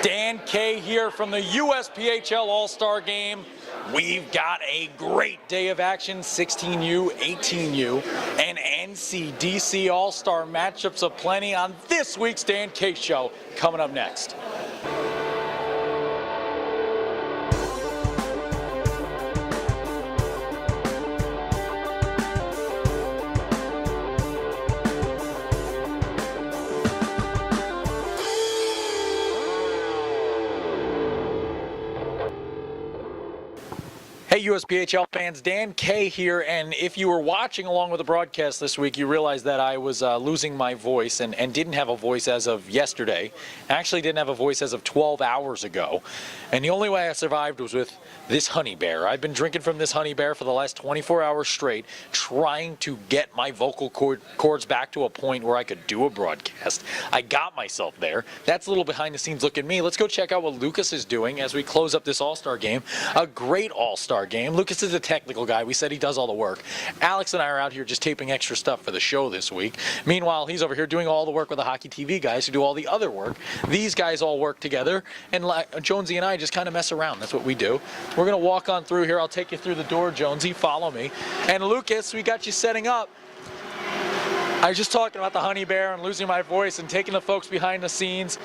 Dan K here from the USPHL All-Star Game. We've got a great day of action, 16U, 18U, and NCDC All-Star matchups aplenty on this week's Dan K Show. Coming up next. Hey USPHL fans, Dan K here, and if you were watching along with the broadcast this week, you realized that I was losing my voice and didn't have a voice as of yesterday. I actually didn't have a voice as of 12 hours ago, and the only way I survived was with this honey bear. I've been drinking from this honey bear for the last 24 hours straight, trying to get my vocal cords back to a point where I could do a broadcast. I got myself there. That's a little behind the scenes look at me. Let's go check out what Lucas is doing as we close up this All-Star game. A great All-Star game. Lucas is a technical guy. We said he does all the work. Alex and I are out here just taping extra stuff for the show this week. Meanwhile, he's over here doing all the work with the Hockey TV guys who do all the other work. These guys all work together, and Jonesy and I just kind of mess around. That's what we do. We're going to walk on through here. I'll take you through the door, Jonesy. Follow me. And Lucas, we got you setting up. I was just talking about the honey bear and losing my voice and taking the folks behind the scenes.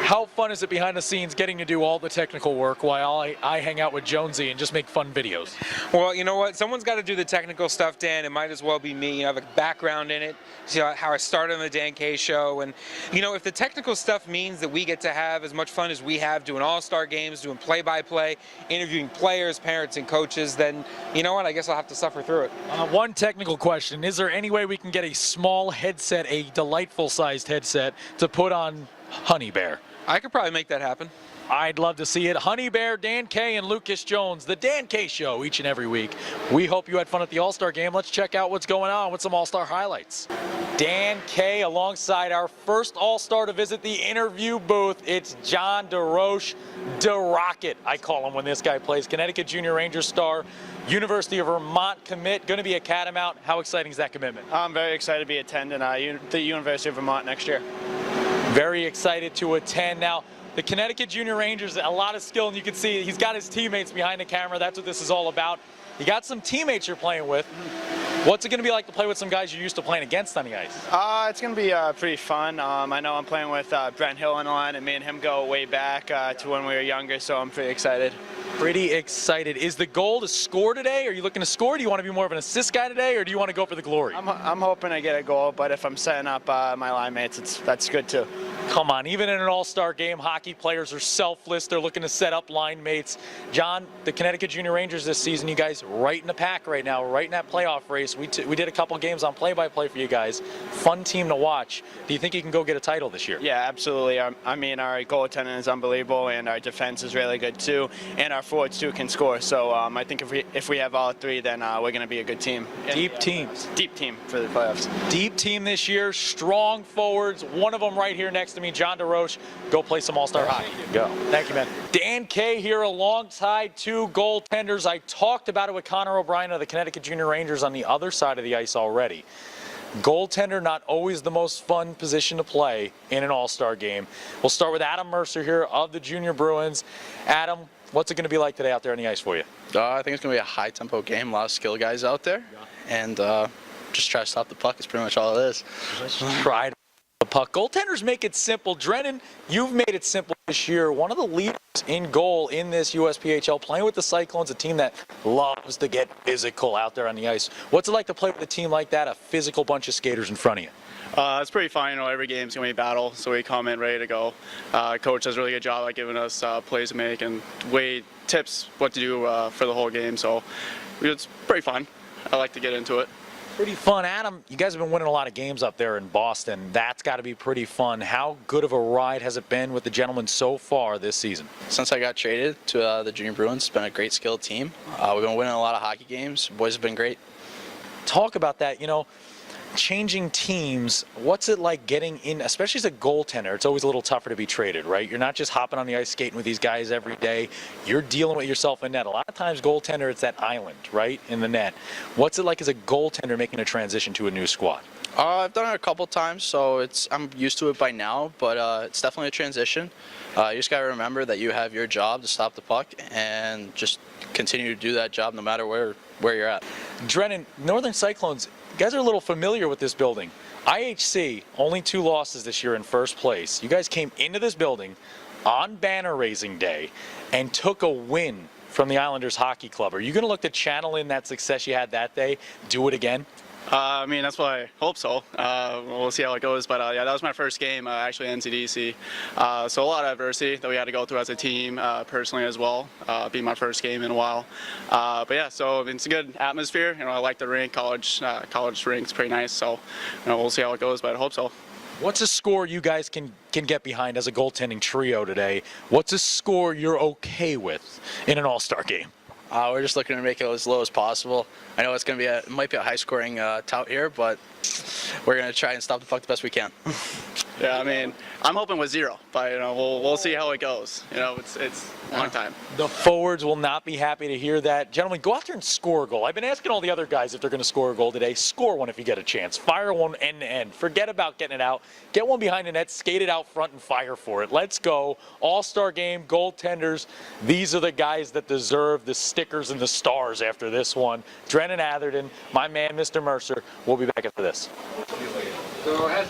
How fun is it behind the scenes getting to do all the technical work while I hang out with Jonesy and just make fun videos? Well, you know what? Someone's got to do the technical stuff, Dan. It might as well be me. You know, I have a background in it. See how I started on the Dan K Show. And, you know, if the technical stuff means that we get to have as much fun as we have doing all-star games, doing play-by-play, interviewing players, parents, and coaches, then, you know what? I guess I'll have to suffer through it. One technical question. Is there any way we can get a small headset, a delightful-sized headset, to put on Honey Bear? I could probably make that happen. I'd love to see it. Honey Bear, Dan K, and Lucas Jones, the Dan K Show each and every week. We hope you had fun at the All-Star Game. Let's check out what's going on with some All-Star highlights. Dan K alongside our first All-Star to visit the interview booth. It's John Desroches, DeRocket, I call him when this guy plays. Connecticut Junior Rangers star, University of Vermont commit, going to be a Catamount. How exciting is that commitment? I'm very excited to be attending the University of Vermont next year. Very excited to attend. Now, the Connecticut Junior Rangers, a lot of skill, and you can see he's got his teammates behind the camera. That's what this is all about. You got some teammates you're playing with. What's it going to be like to play with some guys you're used to playing against on the ice? It's going to be pretty fun. I know I'm playing with Brent Hill on the line, and me and him go way back to when we were younger, so I'm pretty excited. Pretty excited. Is the goal to score today? Are you looking to score? Do you want to be more of an assist guy today, or do you want to go for the glory? I'm hoping to get a goal, but if I'm setting up my line mates, that's good too. Come on, even in an all-star game, hockey players are selfless. They're looking to set up line mates. John, the Connecticut Junior Rangers this season, you guys right in the pack right now, right in that playoff race. We did a couple games on play-by-play for you guys. Fun team to watch. Do you think you can go get a title this year? Yeah, absolutely. I mean, our goaltending is unbelievable, and our defense is really good too, and our forwards too can score. So I think if we have all three, then we're going to be a good team. Deep teams. Deep team for the playoffs. Deep team this year, strong forwards. One of them right here next to me, John Desroches. Go play some all-star hockey. Go. Thank you, man. Dan K here alongside two goaltenders. I talked about it with Connor O'Brien of the Connecticut Junior Rangers on the other side of the ice already. Goaltender, not always the most fun position to play in an all-star game. We'll start with Adam Mercer here of the Junior Bruins. Adam, what's it going to be like today out there on the ice for you? I think it's going to be a high-tempo game, a lot of skill guys out there, and just try to stop the puck is pretty much all it is. Let's try to the puck. Goaltenders make it simple. Drennan, you've made it simple this year. One of the leaders in goal in this USPHL, playing with the Cyclones, a team that loves to get physical out there on the ice. What's it like to play with a team like that, a physical bunch of skaters in front of you? It's pretty fun. You know, every game's going to be a battle, so we come in ready to go. Coach does a really good job at giving us plays to make and tips what to do for the whole game, so it's pretty fun. I like to get into it. Pretty fun. Adam, you guys have been winning a lot of games up there in Boston. That's got to be pretty fun. How good of a ride has it been with the gentlemen so far this season? Since I got traded to the Junior Bruins, it's been a great skilled team. We've been winning a lot of hockey games. Boys have been great. Talk about that. You know, changing teams, what's it like getting in, especially as a goaltender? It's always a little tougher to be traded, right? You're not just hopping on the ice skating with these guys every day. You're dealing with yourself in net. A lot of times goaltender, it's that island, right, in the net. What's it like as a goaltender making a transition to a new squad? I've done it a couple times, so I'm used to it by now, but it's definitely a transition. You just got to remember that you have your job to stop the puck and just continue to do that job no matter where you're at. Drennan, Northern Cyclones, you guys are a little familiar with this building. IHC, only 2 losses this year in first place. You guys came into this building on banner raising day and took a win from the Islanders Hockey Club. Are you going to look to channel in that success you had that day, do it again? I mean, that's what I hope so. We'll see how it goes. But yeah, that was my first game, actually, NCDC. So a lot of adversity that we had to go through as a team, personally as well. Being my first game in a while. But yeah, so it's a good atmosphere. I like the rink. College rink's pretty nice. So we'll see how it goes, but I hope so. What's a score you guys can get behind as a goaltending trio today? What's a score you're okay with in an all-star game? We're just looking to make it as low as possible. I know it's going to be it might be a high-scoring tout here, but we're going to try and stop the puck the best we can. Yeah, I mean, I'm hoping with 0, but we'll see how it goes. It's a long time. The forwards will not be happy to hear that. Gentlemen, go out there and score a goal. I've been asking all the other guys if they're going to score a goal today. Score one if you get a chance. Fire one end to end. Forget about getting it out. Get one behind the net, skate it out front, and fire for it. Let's go. All-star game, goaltenders. These are the guys that deserve the stickers and the stars after this one. Drennan Atherton, my man, Mr. Mercer. We'll be back after this. Go ahead.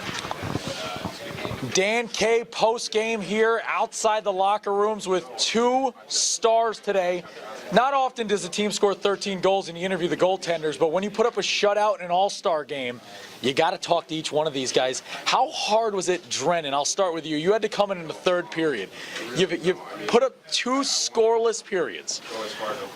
Dan K post-game here outside the locker rooms with 2 stars today. Not often does a team score 13 goals and you interview the goaltenders, but when you put up a shutout in an all-star game, you got to talk to each one of these guys. How hard was it, Drennan? I'll start with you. You had to come in the 3rd period. You've put up 2 scoreless periods.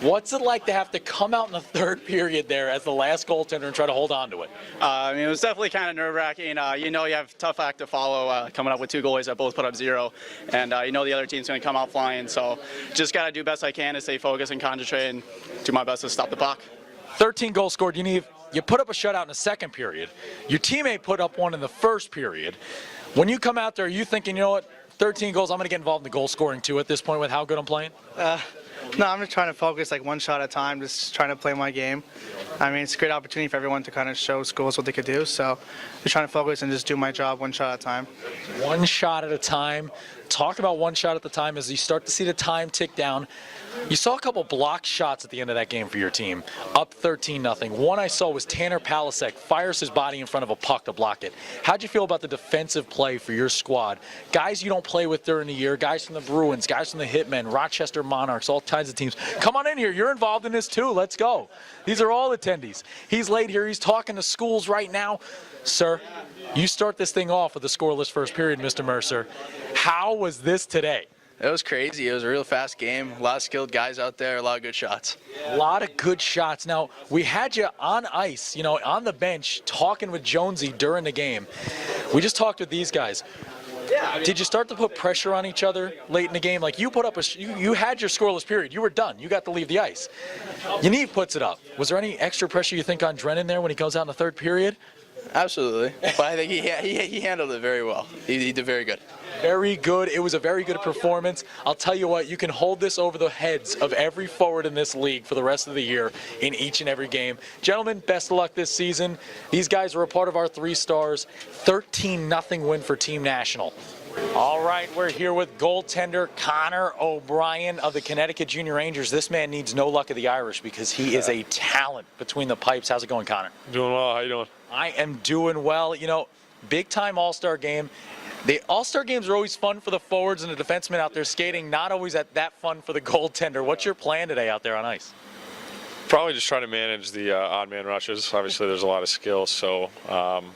What's it like to have to come out in the 3rd period there as the last goaltender and try to hold on to it? I mean, it was definitely kind of nerve-wracking. You have a tough act to follow, coming up with 2 goalies that both put up 0, and the other team's going to come out flying. So just got to do best I can to stay focused and concentrate and do my best to stop the puck. 13 goals scored. You put up a shutout in the 2nd period. Your teammate put up one in the 1st period. When you come out there, are you thinking, 13 goals, I'm going to get involved in the goal scoring too at this point with how good I'm playing? No, I'm just trying to focus like one shot at a time, just trying to play my game. I mean, it's a great opportunity for everyone to kind of show schools what they could do. So just trying to focus and just do my job one shot at a time. One shot at a time. Talk about one shot at the time as you start to see the time tick down. You saw a couple blocked shots at the end of that game for your team, up 13-0. One I saw was Tanner Palasek fires his body in front of a puck to block it. How'd you feel about the defensive play for your squad? Guys you don't play with during the year, guys from the Bruins, guys from the Hitmen, Rochester Monarchs, all kinds of teams. Come on in here. You're involved in this too. Let's go. These are all attendees. He's late here. He's talking to schools right now. Sir, you start this thing off with a scoreless first period, Mr. Mercer. How was this today? It was crazy. It was a real fast game. A lot of skilled guys out there, a lot of good shots. A lot of good shots. Now, we had you on ice, on the bench, talking with Jonesy during the game. We just talked with these guys. Did you start to put pressure on each other late in the game? Like you put up you had your scoreless period. You were done. You got to leave the ice. Yaniv puts it up. Was there any extra pressure you think on Drennan there when he goes out in the 3rd period? Absolutely. But I think he handled it very well. He did very good. Very good. It was a very good performance. I'll tell you what, you can hold this over the heads of every forward in this league for the rest of the year in each and every game. Gentlemen, best of luck this season. These guys were a part of our 3 stars. 13-0 win for Team National. All right, we're here with goaltender Connor O'Brien of the Connecticut Junior Rangers. This man needs no luck of the Irish because he is a talent between the pipes. How's it going, Connor? Doing well. How you doing? I am doing well. Big-time All-Star game. The All-Star games are always fun for the forwards and the defensemen out there skating, not always that fun for the goaltender. What's your plan today out there on ice? Probably just try to manage the odd man rushes. Obviously, there's a lot of skill, so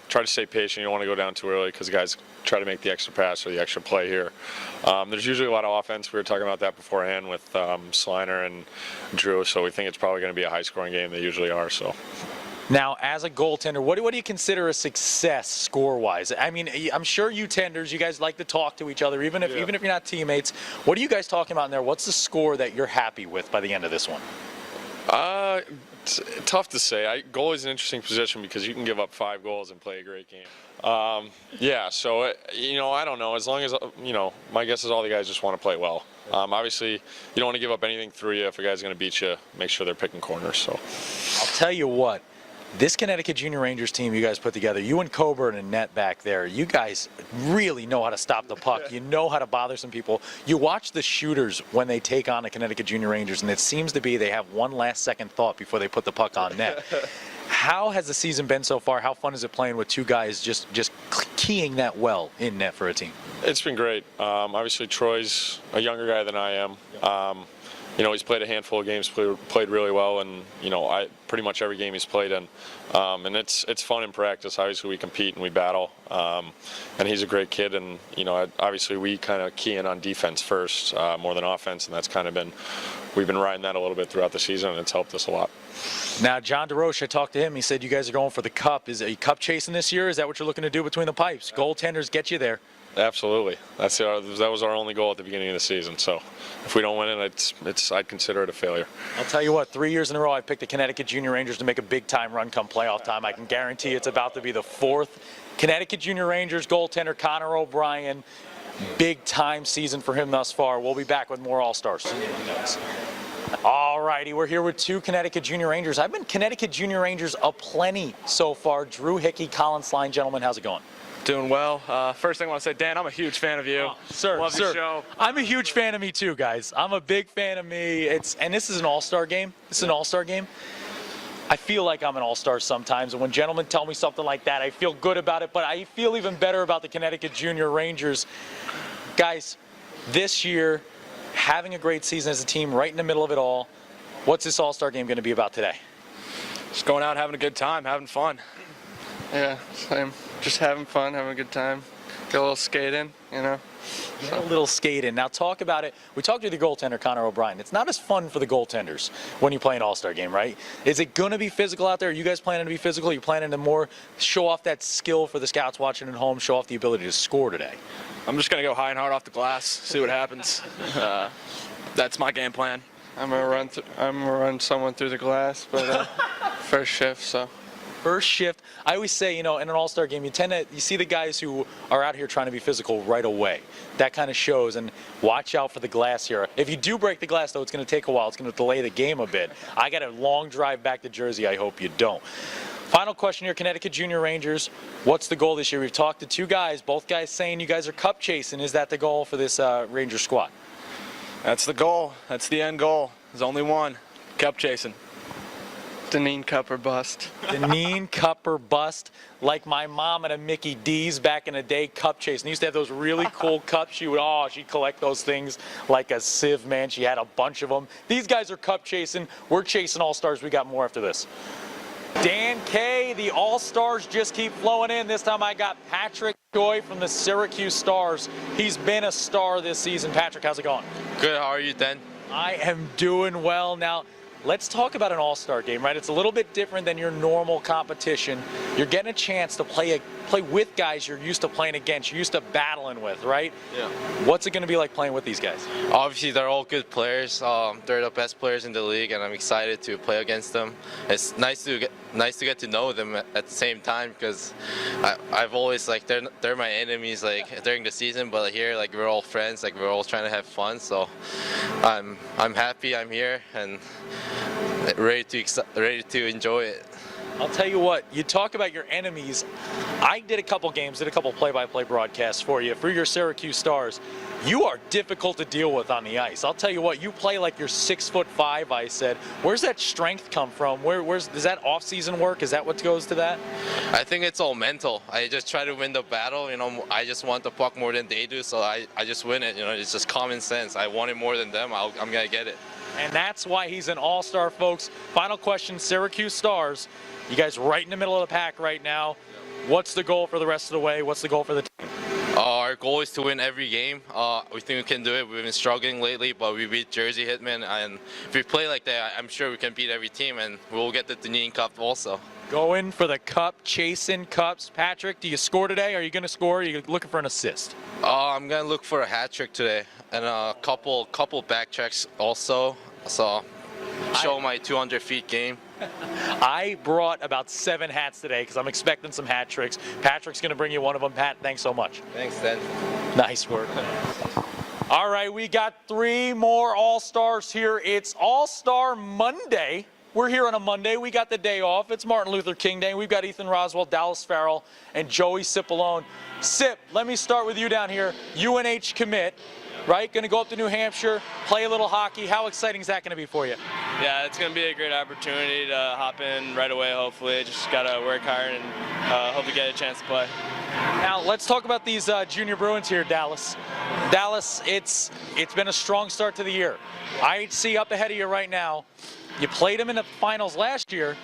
try to stay patient. You don't want to go down too early because guys try to make the extra pass or the extra play here. There's usually a lot of offense. We were talking about that beforehand with Sliner and Drew, so we think it's probably going to be a high-scoring game. They usually are. So. Now, as a goaltender, what do you consider a success score-wise? I mean, I'm sure you tenders, you guys like to talk to each other, even if you're not teammates. What are you guys talking about in there? What's the score that you're happy with by the end of this one? It's tough to say. Goal is an interesting position because you can give up 5 goals and play a great game. So I don't know. As long as my guess is all the guys just want to play well. Obviously, you don't want to give up anything through you. If a guy's going to beat you, make sure they're picking corners. So, I'll tell you what. This Connecticut Junior Rangers team you guys put together, you and Coburn and net back there, you guys really know how to stop the puck. You know how to bother some people. You watch the shooters when they take on the Connecticut Junior Rangers, and it seems to be they have one last second thought before they put the puck on net. How has the season been so far? How fun is it playing with two guys just keying that well in net for a team? It's been great. Obviously, Troy's a younger guy than I am. You know, he's played a handful of games, played really well, and you know, pretty much every game he's played in. And it's fun in practice. Obviously, we compete and we battle. And he's a great kid, and you know, obviously we kind of key in on defense first more than offense, and that's kind of been, we've been riding that a little bit throughout the season, and it's helped us a lot. Now, John Desroches, I talked to him. He said you guys are going for the cup. Is it cup chasing this year? Is that what you're looking to do between the pipes? Goaltenders get you there. Absolutely. That was our only goal at the beginning of the season. So if we don't win it, I'd consider it a failure. I'll tell you what, 3 years in a row I've picked the Connecticut Junior Rangers to make a big-time run come playoff time. I can guarantee it's about to be the fourth. Connecticut Junior Rangers goaltender Connor O'Brien, big-time season for him thus far. We'll be back with more All-Stars. All righty, we're here with two Connecticut Junior Rangers. I've been Connecticut Junior Rangers aplenty so far. Drew Hickey, Colin Sline, gentlemen, how's it going? Doing well. First thing I want to say, Dan, I'm a huge fan of you. Love your show. I'm a huge fan of me too, guys. I'm a big fan of me. And this is an all-star game. This is an all-star game. I feel like I'm an all-star sometimes, and when gentlemen tell me something like that, I feel good about it, but I feel even better about the Connecticut Junior Rangers. Guys, this year, having a great season as a team right in the middle of it all, what's this all-star game going to be about today? Just going out, having a good time, having fun. Yeah, same. Just having fun, having a good time. Get a little skating, you know. Get a little skating. Now talk about it. We talked to the goaltender, Connor O'Brien. It's not as fun for the goaltenders when you play an all-star game, right? Is it going to be physical out there? Are you guys planning to be physical? Are you planning to more show off that skill for the scouts watching at home, show off the ability to score today? I'm just going to go high and hard off the glass, see what happens. That's my game plan. I'm gonna run someone through the glass, but first shift, so. First shift, I always say, you know, in an all-star game, you see the guys who are out here trying to be physical right away. That kind of shows, and watch out for the glass here. If you do break the glass, though, it's going to take a while. It's going to delay the game a bit. I got a long drive back to Jersey. I hope you don't. Final question here, Connecticut Junior Rangers. What's the goal this year? We've talked to two guys, both guys saying you guys are cup chasing. Is that the goal for this Ranger squad? That's the goal. That's the end goal. There's only one. Cup chasing. Deneen Cup or bust. Deneen Cup or bust, like my mom at a Mickey D's back in the day, cup chasing. They used to have those really cool cups. She'd collect those things like a sieve, man. She had a bunch of them. These guys are cup chasing. We're chasing All-Stars. We got more after this. Dan K, the All-Stars just keep flowing in. This time I got Patrick Joy from the Syracuse Stars. He's been a star this season. Patrick, how's it going? Good, how are you, Dan? I am doing well. Now, let's talk about an all-star game, right? It's a little bit different than your normal competition. You're getting a chance to play with guys you're used to playing against, you're used to battling with, right? Yeah. What's it going to be like playing with these guys? Obviously, they're all good players. They're the best players in the league, and I'm excited to play against them. It's nice to get to know them at the same time, because I've always they're my enemies during the season, but here we're all friends, we're all trying to have fun. So I'm happy I'm here and ready to enjoy it. I'll tell you what, you talk about your enemies. I did a couple games, did a couple play-by-play broadcasts for you. For your Syracuse Stars, you are difficult to deal with on the ice. I'll tell you what, you play like you're 6'5", I said. Where's that strength come from? Does that off-season work? Is that what goes to that? I think it's all mental. I just try to win the battle. You know, I just want the puck more than they do, so I just win it. You know, it's just common sense. I want it more than them. I'm going to get it. And that's why he's an all-star, folks. Final question, Syracuse Stars. You guys right in the middle of the pack right now. What's the goal for the rest of the way? What's the goal for the team? Our goal is to win every game. We think we can do it. We've been struggling lately, but we beat Jersey Hitmen. And if we play like that, I'm sure we can beat every team, and we'll get the Deneen Cup also. Going for the cup, chasing cups. Patrick, do you score today? Are you going to score? Are you looking for an assist? I'm going to look for a hat trick today and a couple back checks also. So show my 200 feet game. I brought about 7 hats today because I'm expecting some hat tricks. Patrick's going to bring you one of them. Pat, thanks so much. Thanks, Dan. Nice work. All right, we got 3 more All-Stars here. It's All-Star Monday. We're here on a Monday. We got the day off. It's Martin Luther King Day. We've got Ethan Roswell, Dallas Farrell, and Joey Cipollone. Sip, let me start with you down here. UNH commit, right? Going to go up to New Hampshire, play a little hockey. How exciting is that going to be for you? Yeah, it's going to be a great opportunity to hop in right away, hopefully. Just got to work hard and hope to get a chance to play. Now, let's talk about these junior Bruins here, Dallas. Dallas, it's been a strong start to the year. IHC up ahead of you right now. You played them in the finals last year.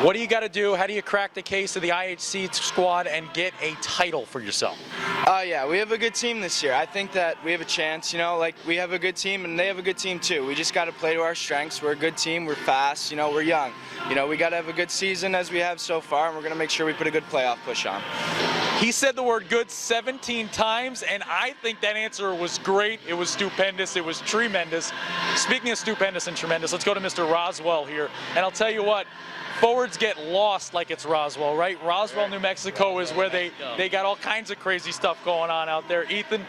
What do you got to do? How do you crack the case of the IHC squad and get a title for yourself? Yeah, we have a good team this year. I think that we have a chance, like we have a good team and they have a good team too. We just got to play to our strengths. We're a good team, we're fast, we're young. We got to have a good season as we have so far, and we're going to make sure we put a good playoff push on. He said the word good 17 times, and I think that answer was great. It was stupendous. It was tremendous. Speaking of stupendous and tremendous, let's go to Mr. Roswell here. And I'll tell you what, forwards get lost like it's Roswell, right? Roswell, New Mexico is where they got all kinds of crazy stuff going on out there. Ethan,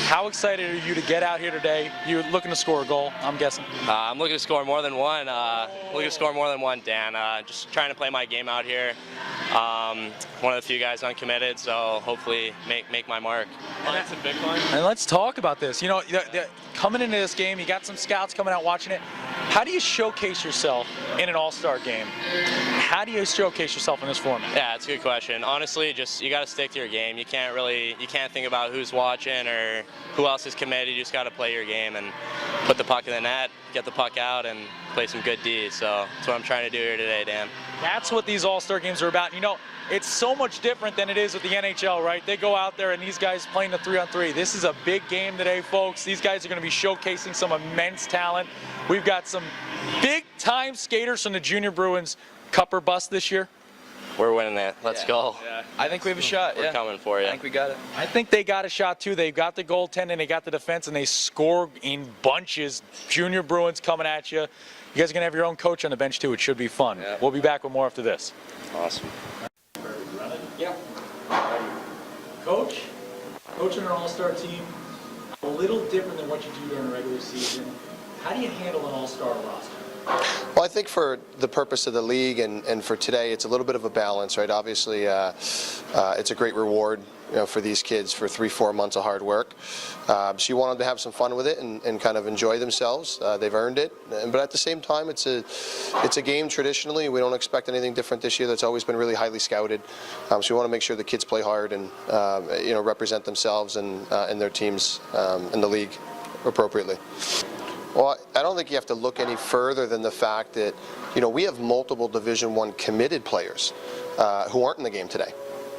how excited are you to get out here today? You're looking to score a goal, I'm guessing. I'm looking to score more than one. Dan. Just trying to play my game out here. One of the few guys uncommitted, so hopefully make my mark. And let's talk about this. Coming into this game, you got some scouts coming out watching it. How do you showcase yourself in an all-star game? How do you showcase yourself in this format? Yeah, it's a good question. Honestly, you got to stick to your game. You can't think about who's watching or who else is committed. You just got to play your game and put the puck in the net, get the puck out, and play some good Ds. So that's what I'm trying to do here today, Dan. That's what these all-star games are about. It's so much different than it is with the NHL, right? They go out there and these guys playing the 3-on-3. This is a big game today, folks. These guys are going to be showcasing some immense talent. We've got some big-time skaters from the Junior Bruins. Cup or bust this year? We're winning it. Let's go. Yeah. I think we have a shot. We're coming for you. I think we got it. I think they got a shot too. They've got the goaltender, they got the defense, and they score in bunches. Junior Bruins coming at you. You guys are going to have your own coach on the bench too. It should be fun. Yeah. We'll be back with more after this. Awesome. Yeah. Coach, coaching an all-star team, a little different than what you do during the regular season. How do you handle an all-star roster? Well, I think for the purpose of the league and for today, it's a little bit of a balance, right? Obviously, it's a great reward, for these kids for 3-4 months of hard work. So you want them to have some fun with it and kind of enjoy themselves. They've earned it, but at the same time, it's a game. Traditionally, we don't expect anything different this year. That's always been really highly scouted. So we want to make sure the kids play hard and represent themselves and their teams in the league appropriately. Well, I don't think you have to look any further than the fact that, we have multiple Division I committed players who aren't in the game today,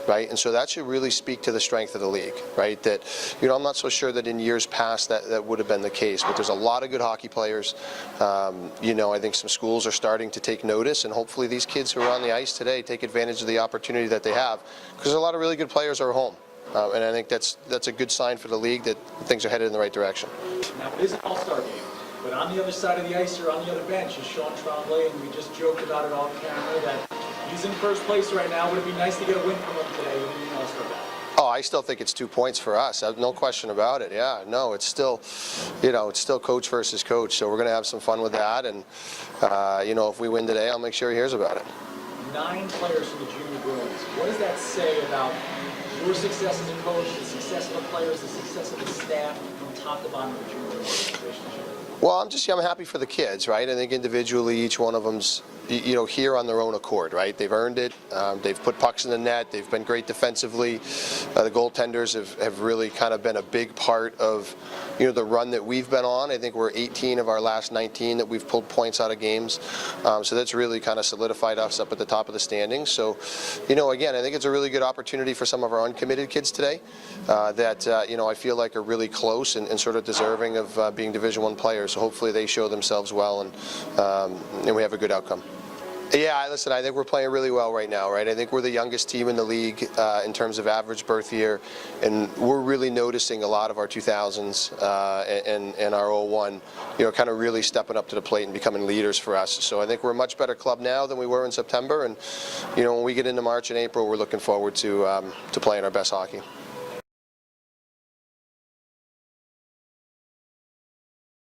right? And so that should really speak to the strength of the league, right? That, I'm not so sure that in years past that would have been the case, but there's a lot of good hockey players. I think some schools are starting to take notice, and hopefully these kids who are on the ice today take advantage of the opportunity that they have, because a lot of really good players are home. And I think that's a good sign for the league that things are headed in the right direction. Now, it is an all-star game. But on the other side of the ice or on the other bench is Sean Tremblay, and we just joked about it off camera that he's in first place right now. Would it be nice to get a win from him today in the All-Star battle? Oh, I still think it's 2 points for us. No question about it. Yeah, no, it's still, it's still coach versus coach. So we're going to have some fun with that. And, if we win today, I'll make sure he hears about it. 9 players from the Junior Bruins. What does that say about your success as a coach, the success of the players, the success of the staff from top to bottom of the Junior Bruins relationship? Well, I'm happy for the kids, right? I think individually each one of them's, here on their own accord, right? They've earned it. They've put pucks in the net. They've been great defensively. The goaltenders have really kind of been a big part of, the run that we've been on. I think we're 18 of our last 19 that we've pulled points out of games. So that's really kind of solidified us up at the top of the standings. So, again, I think it's a really good opportunity for some of our uncommitted kids today that, I feel like are really close and sort of deserving of being Division I players. So hopefully they show themselves well and we have a good outcome. Yeah, listen, I think we're playing really well right now, right? I think we're the youngest team in the league in terms of average birth year, and we're really noticing a lot of our 2000s and our 01, kind of really stepping up to the plate and becoming leaders for us. So I think we're a much better club now than we were in September, and, when we get into March and April, we're looking forward to playing our best hockey.